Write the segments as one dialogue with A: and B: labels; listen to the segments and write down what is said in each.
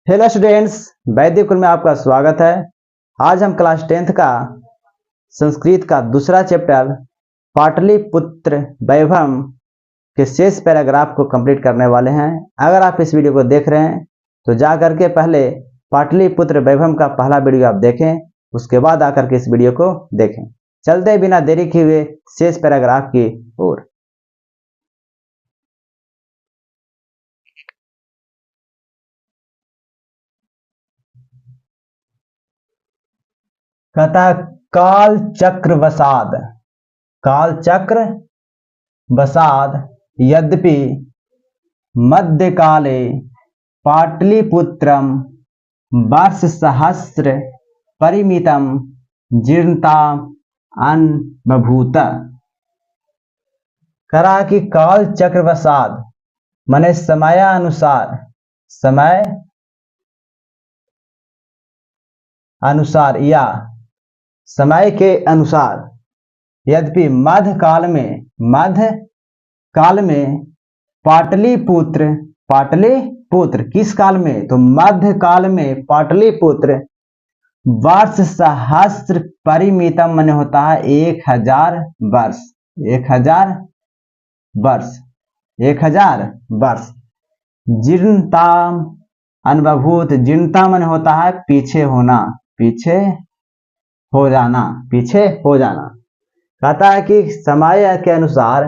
A: Hello students, वैदिक कुल में आपका स्वागत है। आज हम क्लास 10th का संस्कृत का दूसरा चैप्टर पाटलिपुत्र वैभव के शेष पैराग्राफ को कंप्लीट करने वाले हैं। अगर आप इस वीडियो को देख रहे हैं तो जा करके पहले पाटलिपुत्र वैभव का पहला वीडियो आप देखें, उसके बाद आकर के इस वीडियो को देखें। चलते बिना देरी किए हुए शेष पैराग्राफ की ओर। कहता काल चक्र वसाद, काल चक्र वसाद यद्यपि मध्यकाले पाटलिपुत्रम वर्ष सहस्र परिमितम जीर्णता अनबभूत। करा कि काल चक्र वसाद माने समयानुसार, समय अनुसार या समय के अनुसार, यद्यपि मध्य काल में पाटलिपुत्र, पाटलिपुत्र किस काल में? तो मध्य काल में पाटलिपुत्र वर्ष सहस्त्र परिमितम माने होता है 1000 वर्ष, 1000 वर्ष, 1000 वर्ष। जीर्णता अनबभूत, जीर्णता माने होता है पीछे होना, पीछे हो जाना, पीछे हो जाना। कहता है कि समय के अनुसार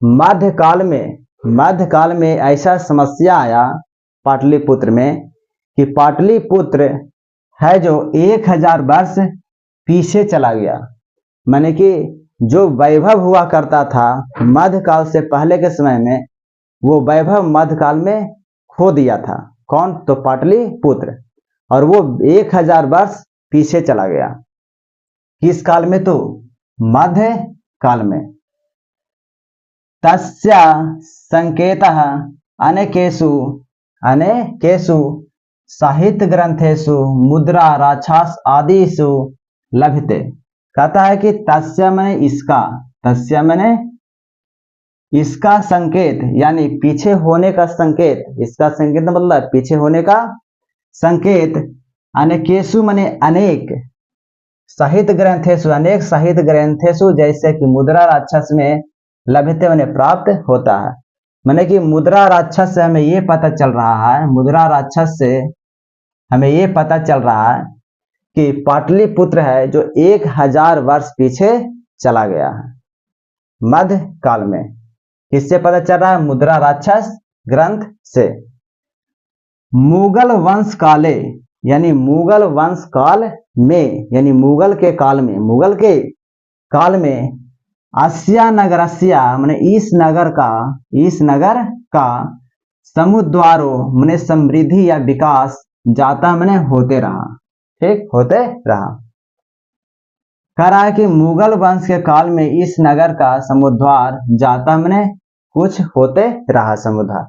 A: मध्यकाल में ऐसा समस्या आया पाटलिपुत्र में कि पाटलिपुत्र है जो 1000 वर्ष पीछे चला गया। माने कि जो वैभव हुआ करता था मध्यकाल से पहले के समय में, वो वैभव मध्यकाल में खो दिया था। कौन? तो पाटलिपुत्र। और वो 1000 वर्ष पीछे चला गया। किस काल में? तो मध्य काल में। तस्य संकेतः अनेकेषु साहित्य ग्रंथेषु मुद्रा राक्षस आदिषु लभते। कहता है कि तस्य माने इसका, तस्य माने इसका संकेत, यानी पीछे होने का संकेत, इसका संकेत मतलब पीछे होने का संकेत। अनेकेषु माने अनेक, साहित्य ग्रंथेषु अनेक साहित्य ग्रंथेषु, जैसे कि मुद्रा राक्षस में लभते माने प्राप्त होता है। माने कि मुद्रा राक्षस से हमें ये पता चल रहा है, मुद्रा राक्षस से हमें ये पता चल रहा है कि पाटलिपुत्र है जो 1000 वर्ष पीछे चला गया है मध्य काल में। किससे पता चल रहा है? मुद्रा राक्षस ग्रंथ से। मुगल वंश काले, यानी मुगल वंश काल में, यानी मुगल के काल में अस्या नगरस्या माने इस नगर का समुद्वारो माने समृद्धि या विकास जाता माने होते रहा, ठीक, होते रहा। कह रहा है कि मुगल वंश के काल में इस नगर का समुद्वार जाता माने कुछ होते रहा, समुद्वार।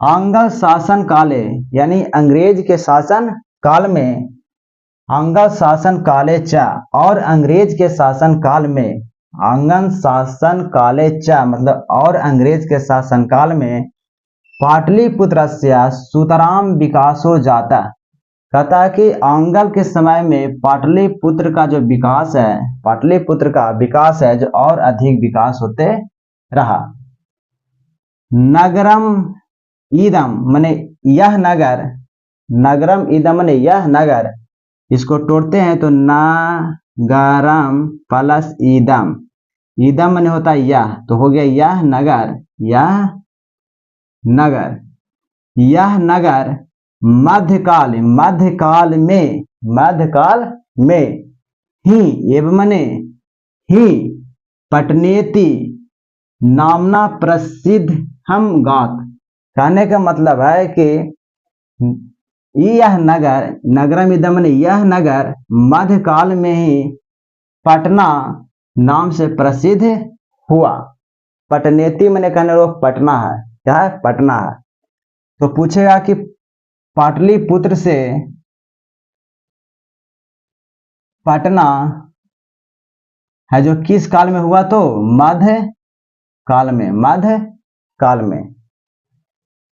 A: आंग्ल शासन काले, यानी अंग्रेज के शासन काल में, आंग्ल शासन काले च, और अंग्रेज के शासन काल में, आंग्ल शासन काले च मतलब और अंग्रेज के शासन काल में पाटलिपुत्रस्य सुतराम विकासो जाता। कहता है कि आंग्ल के समय में पाटलिपुत्र का जो विकास है, पाटलिपुत्र का विकास है जो और अधिक विकास होते रहा। नगरम ईदम माने यह नगर, नगरम ईदम माने यह नगर, इसको तोड़ते हैं तो नगरम प्लस ईदम, ईदम माने होता है यह, तो हो गया यह नगर, यह नगर, यह नगर मध्यकाल में ही एवं माने ही पटनेति नामना प्रसिद्ध हम गात। कहने का मतलब है कि यह नगर, नगरम इदम माने यह नगर मध्यकाल में ही पटना नाम से प्रसिद्ध हुआ। पटनेति माने कहने लोग पटना है, क्या है? पटना है। तो पूछेगा कि पाटलिपुत्र से पटना है जो किस काल में हुआ? तो मध्य काल में, मध्य काल में।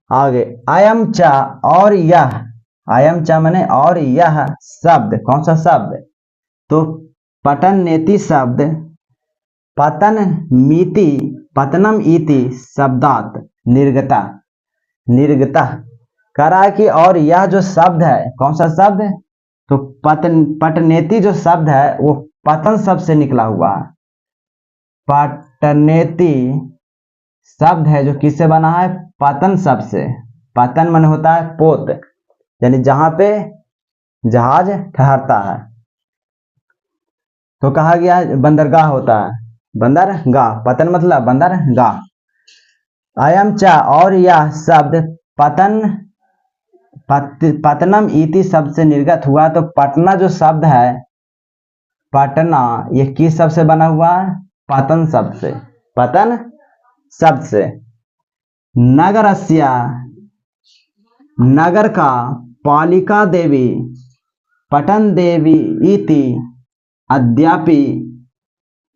A: आगे अयम च, और यह अयम च मने और यह शब्द, कौन सा शब्द, तो पटन नेति शब्द पतन मिति पतनम इति शब्दात निर्गता, निर्गता कह रहा है कि और यह जो शब्द है, कौन सा शब्द, तो पटनेति जो शब्द है वो पतन शब्द से निकला हुआ है। पटनेति शब्द है जो किससे बना है, पतन शब्द से। पतन मन होता है पोत, यानी जहां पे जहाज ठहरता है। तो कहा गया बंदरगाह होता है, बंदरगाह, पतन मतलब बंदरगाह। अयम च और यह शब्द पतन पतनम इति शब्द से निर्गत हुआ। तो पटना जो शब्द है, पटना, ये किस शब्द से बना हुआ है, पतन शब्द से, पतन शब्द से। नगरस्य नगर का पालिका देवी पटन देवी इति अद्यापि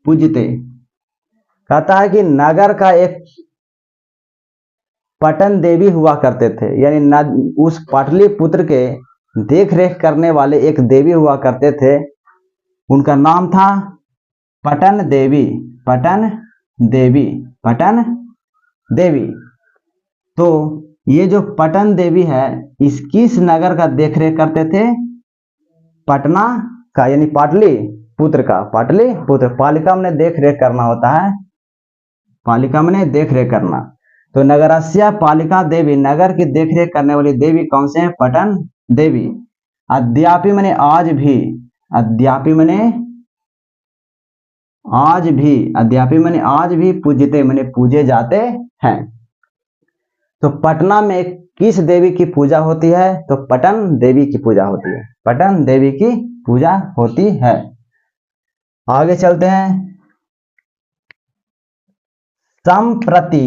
A: पूजते। कहता है कि नगर का एक पटन देवी हुआ करते थे, यानी उस पाटलिपुत्र के देख रेख करने वाले एक देवी हुआ करते थे, उनका नाम था पटन देवी, पटन देवी, पटन देवी। तो ये जो पटन देवी है, इस किस नगर का देख रेख करते थे, पटना का, यानी पाटलिपुत्र का, पाटलिपुत्र, पालिका में देख रेख करना होता है, पालिका में देख रेख करना। तो नगरस्य पालिका देवी, नगर की देख रेख करने वाली देवी कौन से हैं, पटन देवी। अद्यापि मने आज भी, अद्यापि मने आज भी, अद्यापि मने आज भी पूजते मने पूजे जाते हैं। तो पटना में किस देवी की पूजा होती है, तो पटन देवी की पूजा होती है, पटन देवी की पूजा होती है। आगे चलते हैं। संप्रति,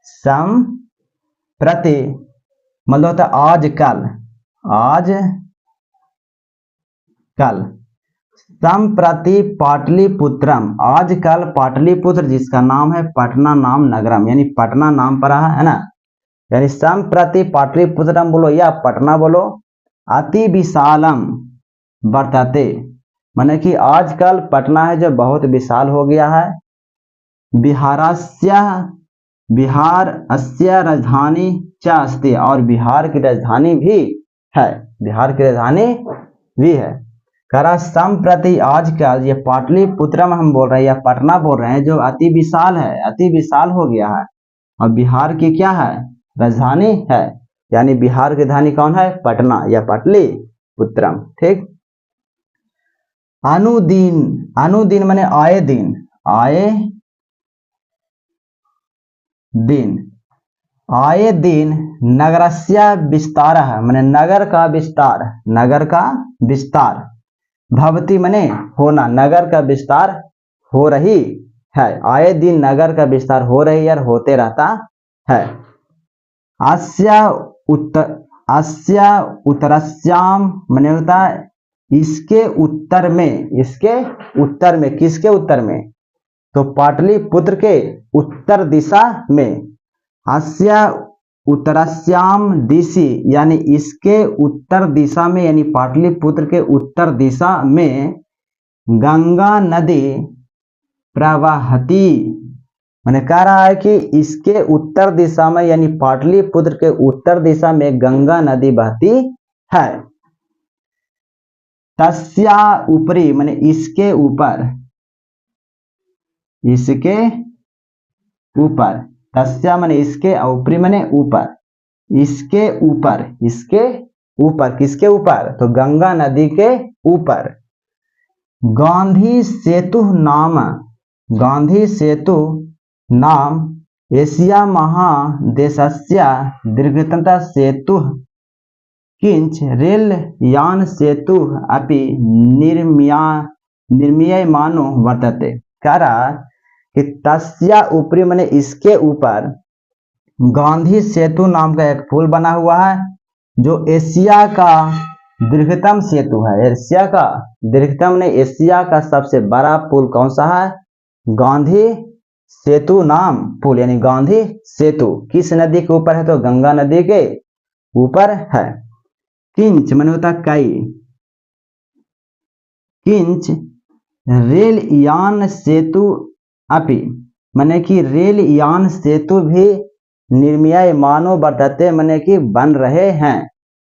A: संप्रति मतलब होता है आजकल, आज कल। संप्रति पाटलिपुत्रम, आजकल पाटलिपुत्र जिसका नाम है पटना नाम नगरम, यानी पटना नाम पर है ना, यानी संप्रति पाटलिपुत्रम बोलो या पटना बोलो, अति विशालम वर्तते, माने कि आजकल पटना है जो बहुत विशाल हो गया है। बिहारस्य, बिहार अस्य राजधानी च अस्ति, और बिहार की राजधानी भी है, बिहार की राजधानी भी है। करा संप्रति आजकल ये पाटलिपुत्रम हम बोल रहे हैं या पटना बोल रहे हैं, जो अति विशाल है, अति विशाल हो गया है, और बिहार की क्या है, राजधानी है, यानी बिहार की राजधानी कौन है, पटना या पाटलिपुत्रम। ठीक। अनुदिन, अनुदिन माने आए दिन, आए दिन, आए दिन नगरस्य विस्तार है, माने नगर का विस्तार, नगर का विस्तार, भवती माने होना, नगर का विस्तार हो रही है, आए दिन नगर का विस्तार हो रही है और होते रहता है। अस्य उत्तरस्याम माने होता है इसके उत्तर में, इसके उत्तर में, किसके उत्तर में, तो पाटलिपुत्र के उत्तर दिशा में। अस्य उत्तरस्याम दिशि, यानी इसके उत्तर दिशा में, यानी पाटलिपुत्र के उत्तर दिशा में गंगा नदी प्रवाहती, मैंने कह रहा है कि इसके उत्तर दिशा में, यानी पाटलिपुत्र के उत्तर दिशा में गंगा नदी बहती है। तस्या ऊपरी माने इसके ऊपर, इसके ऊपर, तस्या माने इसके, ऊपरी माने ऊपर, इसके ऊपर, इसके ऊपर, किसके ऊपर, तो गंगा नदी के ऊपर। गांधी सेतु नाम, गांधी सेतु नाम एशिया महादेशस्य दीर्घतम सेतु किंच रेल यान सेतु अपि निर्मीयमानो वर्तते। कह रहा कि तस्या ऊपरी माने इसके ऊपर गांधी सेतु नाम का एक पुल बना हुआ है, जो एशिया का दीर्घतम सेतु है। एशिया का दीर्घतम ने, एशिया का सबसे बड़ा पुल कौन सा है, गांधी सेतु नाम पुल, यानी गांधी सेतु किस नदी के ऊपर है, तो गंगा नदी के ऊपर है। किंच मैंने होता कई, किंच रेल यान सेतु अपि, मैंने कि रेल यान सेतु भी निर्मीयमानो वर्तते, मैंने कि बन रहे हैं,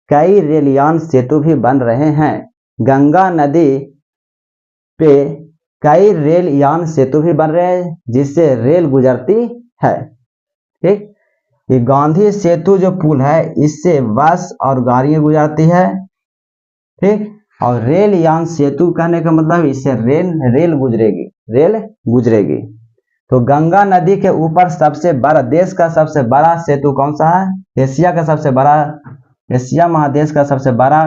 A: कई रेल यान सेतु भी बन रहे हैं। गंगा नदी पे कई रेल यान सेतु भी बन रहे हैं जिससे रेल गुजरती है। ठीक, ये गांधी सेतु जो पुल है इससे बस और गाड़ियां गुजरती है। ठीक, और रेल यान सेतु कहने का मतलब इससे रेल गुजरेगी, रेल गुजरेगी। तो गंगा नदी के ऊपर सबसे बड़ा, देश का सबसे बड़ा सेतु कौन सा है? एशिया का सबसे बड़ा, एशिया महादेश का सबसे बड़ा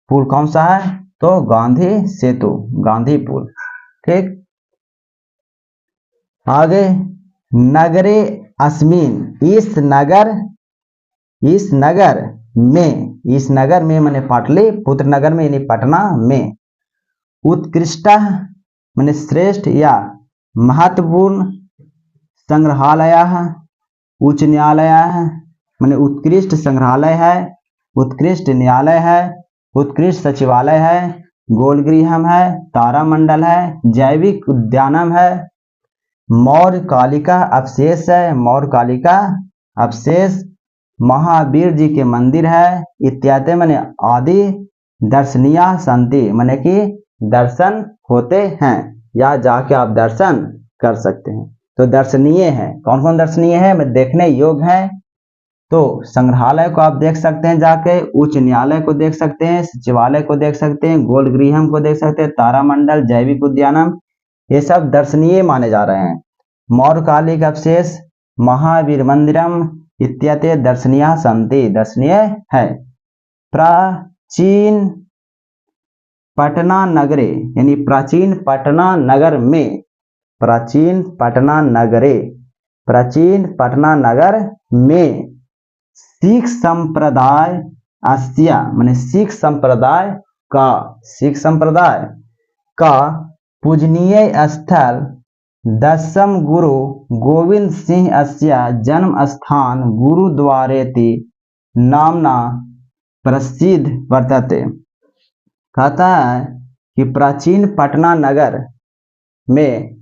A: पुल कौन सा है? तो गांधी सेतु, गांधी पुल। ठीक, आगे नगरे अस्मिन, इस नगर में, इस नगर में मैंने पाटलिपुत्र नगर में यानी पटना में, उत्कृष्ट मैंने श्रेष्ठ या महत्वपूर्ण संग्रहालय, उच्च न्यायालय मैंने उत्कृष्ट संग्रहालय है, उत्कृष्ट न्यायालय है, उत्कृष्ट सचिवालय है, गोलगृहम है, तारामंडल है, जैविक उद्यानम है, मौर्य कालिका अवशेष है, मौर्य कालिका अवशेष, महावीर जी के मंदिर है इत्यादि मैंने आदि दर्शनीय संति, मैंने कि दर्शन होते हैं या जाके आप दर्शन कर सकते हैं। तो दर्शनीय है, कौन कौन दर्शनीय है? मैं देखने योग्य है। तो संग्रहालय को आप देख सकते हैं जाके, उच्च न्यायालय को देख सकते हैं, सचिवालय को देख सकते हैं, गोल गृहम को देख सकते हैं, तारामंडल, जैविक उद्यानम, ये सब दर्शनीय माने जा रहे हैं। मौर्य कालिक अवशेष, महावीर मंदिरम इत्यादि दर्शनीय संति, दर्शनीय है। प्राचीन पटना नगरे यानी प्राचीन पटना नगर में, प्राचीन पटना नगरे, प्राचीन पटना नगर में सिख संप्रदाय अस्या मैंने सिख संप्रदाय का पूजनीय स्थल दशम गुरु गोविंद सिंह अस्या जन्म स्थान गुरुद्वारेति नामना प्रसिद्ध वर्तते। कहता है कि प्राचीन पटना नगर में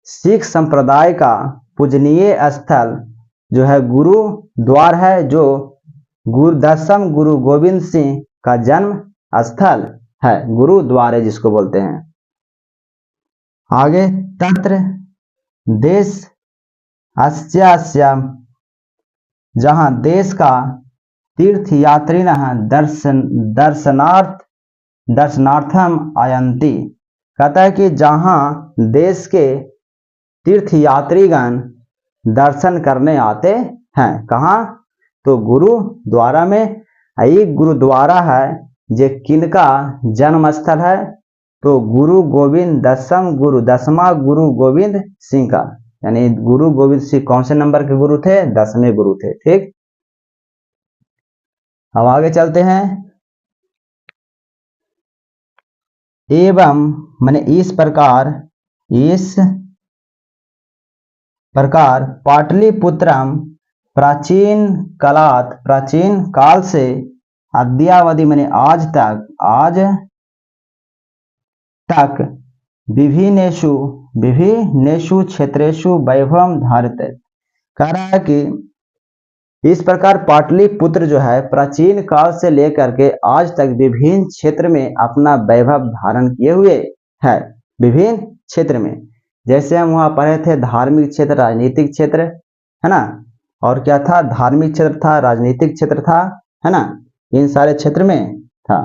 A: सिख संप्रदाय का पूजनीय स्थल जो है गुरु द्वार है, जो दशम गुरु गोविंद सिंह का जन्म स्थल है, गुरुद्वारे जिसको बोलते हैं। आगे तत्र देश अस्या जहां देश का तीर्थयात्री दर्शनार्थम आयंती, कहता है कि जहां देश के तीर्थयात्रीगण दर्शन करने आते हैं, कहाँ? तो गुरुद्वारा में। एक गुरुद्वारा है जो किनका जन्म स्थल है? तो गुरु गोविंद दसवां गुरु गोविंद सिंह का, यानी गुरु गोविंद सिंह कौन से नंबर के गुरु थे? 10वें गुरु थे। ठीक, अब आगे चलते हैं। एवं मैंने इस प्रकार पाटलिपुत्रम प्राचीन काल से अद्यावधि मैंने आज तक विभिन्नेषु क्षेत्रेषु वैभवम धारित। कह रहा है कि इस प्रकार पाटलिपुत्र जो है प्राचीन काल से लेकर के आज तक विभिन्न क्षेत्र में अपना वैभव धारण किए हुए है। विभिन्न क्षेत्र में, जैसे हम वहां पढ़े थे, धार्मिक क्षेत्र, राजनीतिक क्षेत्र, है ना, और क्या था? धार्मिक क्षेत्र था, राजनीतिक क्षेत्र था, है ना, इन सारे क्षेत्र में था।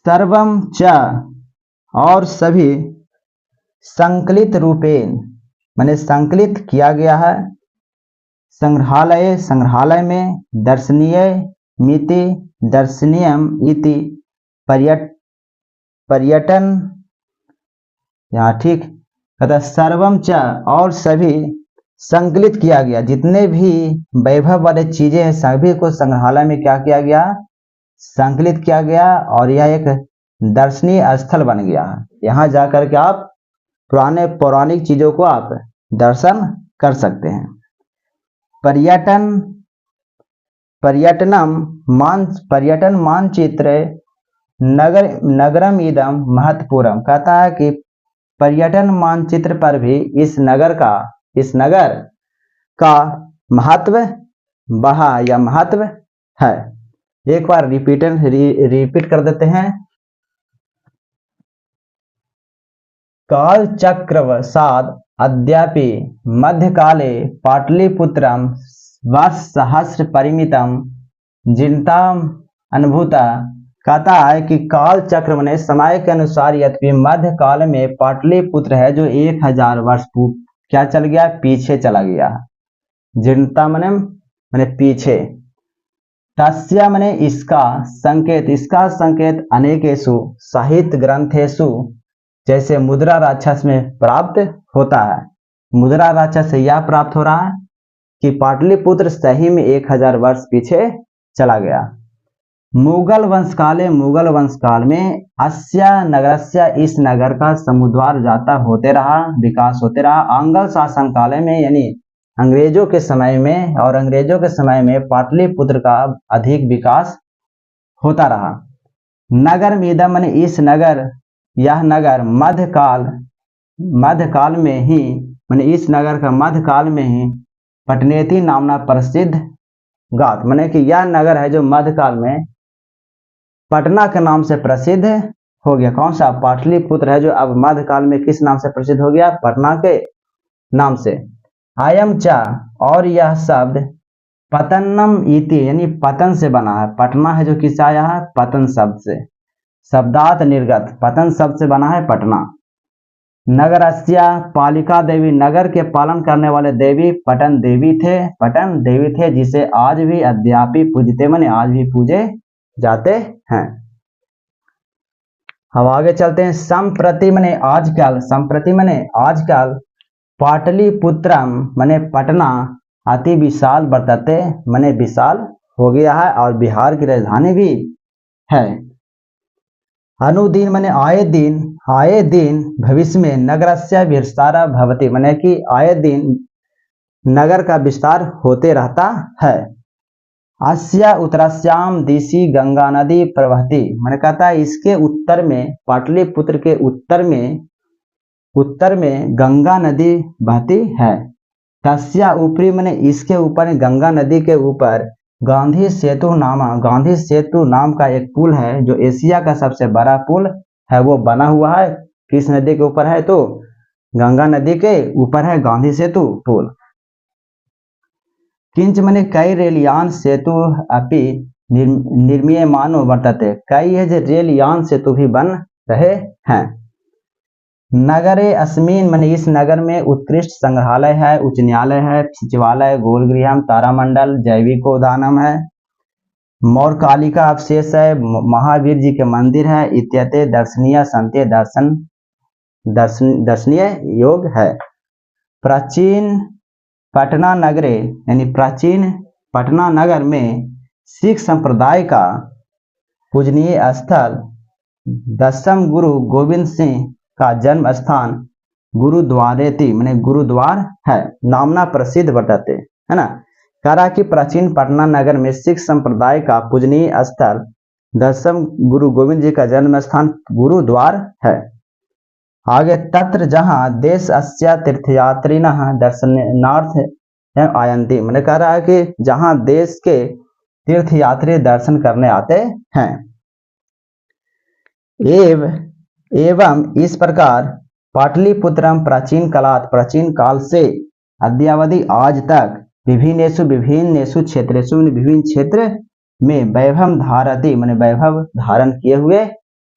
A: सर्वम च और सभी संकलित रूपेण मैंने संकलित किया गया है, संग्रहालय में, दर्शनीय मिति दर्शनीयम इति पर्यटन, यहाँ ठीक कहता सर्वम च और सभी संकलित किया गया, जितने भी वैभव वाले चीजें हैं सभी को संग्रहालय में क्या किया गया? संकलित किया गया, और यह एक दर्शनीय स्थल बन गया है। यहाँ जाकर के आप पुराने पौराणिक चीजों को आप दर्शन कर सकते हैं। पर्यटन पर्यटन मानचित्र नगरम इदम महत्वपूर्ण, कहता है कि पर्यटन मानचित्र पर भी इस नगर का महत्व बढ़ा या महत्व है। एक बार रिपीट कर देते हैं। कालचक्रवशात् अद्यापि मध्यकाले पाटलिपुत्रं वर्षसहस्र परिमितम जीर्णताम् अनुभूता, कहता है कि काल चक्र में समय के अनुसार यद्यपि मध्य काल में पाटलिपुत्र है जो 1000 वर्ष क्या चल गया, पीछे चला गया। जीर्णता मने पीछे। तस्य मने इसका संकेत अनेकेषु साहित्य ग्रंथेषु जैसे मुद्रा राक्षस में प्राप्त होता है। मुद्रा राक्षस से यह प्राप्त हो रहा है कि पाटलिपुत्र सही में 1000 वर्ष पीछे चला गया। मुगल वंश काल में अस्या नगरस्या, इस नगर का समुद्वार जाता होते रहा, विकास होते रहा। आंग्ल शासन काल में यानी अंग्रेजों के समय में पाटलिपुत्र का अधिक विकास होता रहा। नगर मीदम माने इस नगर, यह नगर मध्यकाल में ही माने इस नगर का मध्यकाल में ही पटनेती नामना प्रसिद्ध गात, माने कि यह नगर है जो मध्यकाल में पटना के नाम से प्रसिद्ध हो गया। कौन सा? पाटलिपुत्र है जो अब मध्यकाल में किस नाम से प्रसिद्ध हो गया? पटना के नाम से। आयम चा, और यह शब्द पतन्नम इति यानी पतन से बना है। पटना है जो किससे आया है? पतन शब्द से, शब्दात निर्गत, पतन शब्द से बना है पटना। नगरस्या पालिका देवी, नगर के पालन करने वाले देवी पटन देवी थे, जिसे आज भी अद्यापि पूजते माने आज भी पूजे जाते हैं। अब आगे चलते हैं। संप्रति माने आजकल, पाटलिपुत्रम माने पटना अति विशाल वर्तते माने विशाल हो गया है और बिहार की राजधानी भी है। अनुदिन माने आए दिन भविष्य में नगरस्य विस्तार भवति, माने कि आए दिन नगर का विस्तार होते रहता है। अस्या उत्तरस्याम दिशि गंगा नदी प्रवहति, मैंने कहता है इसके उत्तर में, पाटलिपुत्र के उत्तर में गंगा नदी बहती है। तस्या ऊपरी मैंने इसके ऊपर, गंगा नदी के ऊपर गांधी सेतु नाम का एक पुल है जो एशिया का सबसे बड़ा पुल है, वो बना हुआ है। किस नदी के ऊपर है? तो गंगा नदी के ऊपर है गांधी सेतु पुल। किंच मने कई रेलयान सेतु अपि निर्मीयमानो वर्तते, कई है जो रेलयान सेतु भी बन रहे हैं। नगरे अस्मिन मने इस नगर में उत्कृष्ट संग्रहालय है, उच्च न्यायालय है, सचिवालय, गोलगृहम, तारामंडल, जैविकोद्यानम है, मौर्यकालिका अवशेष है, महावीर जी के मंदिर है इत्यादि दर्शनीय संत्य दर्शनीय योग है। प्राचीन पटना नगरे यानी प्राचीन पटना नगर में सिख संप्रदाय का पूजनीय स्थल 10म गुरु गोविंद सिंह का जन्म स्थान गुरुद्वारेति माने गुरुद्वार है, नामना प्रसिद्ध वर्तते, है ना। कह रहा कि प्राचीन पटना नगर में सिख संप्रदाय का पूजनीय स्थल 10म गुरु गोविंद जी का जन्म स्थान गुरुद्वार है। आगे तत्र जहां देश अस्या तीर्थयात्रिनः दर्शनार्थ आयन्ति, मैंने कह रहा है कि जहां देश के तीर्थयात्री दर्शन करने आते हैं। एवं इस प्रकार पाटलिपुत्रम प्राचीन काल से अद्यावधि आज तक विभिन्नेषु क्षेत्रेषु विभिन्न क्षेत्र में वैभव धारति माने वैभव धारण किए हुए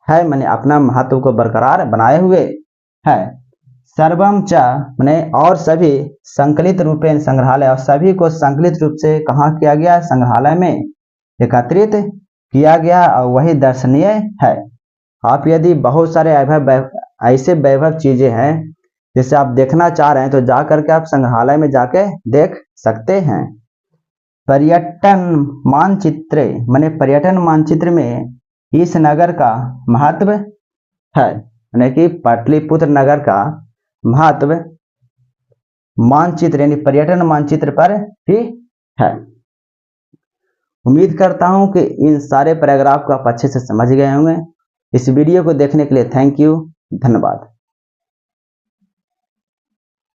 A: है, माने अपना महत्व को बरकरार बनाए हुए है। सर्वम च माने और सभी संकलित रूपेण संग्रहालय, और सभी को संकलित रूप से कहाँ किया गया? संग्रहालय में एकत्रित किया गया और वही दर्शनीय है। आप यदि बहुत सारे ऐसे वैभव चीजें हैं जैसे आप देखना चाह रहे हैं तो जा करके आप संग्रहालय में जाके देख सकते हैं। पर्यटन मानचित्र माने पर्यटन मानचित्र में इस नगर का महत्व है, यानी कि पाटलिपुत्र नगर का महत्व मानचित्र यानी पर्यटन मानचित्र पर भी है। उम्मीद करता हूं कि इन सारे पैराग्राफ को आप अच्छे से समझ गए होंगे। इस वीडियो को देखने के लिए थैंक यू, धन्यवाद।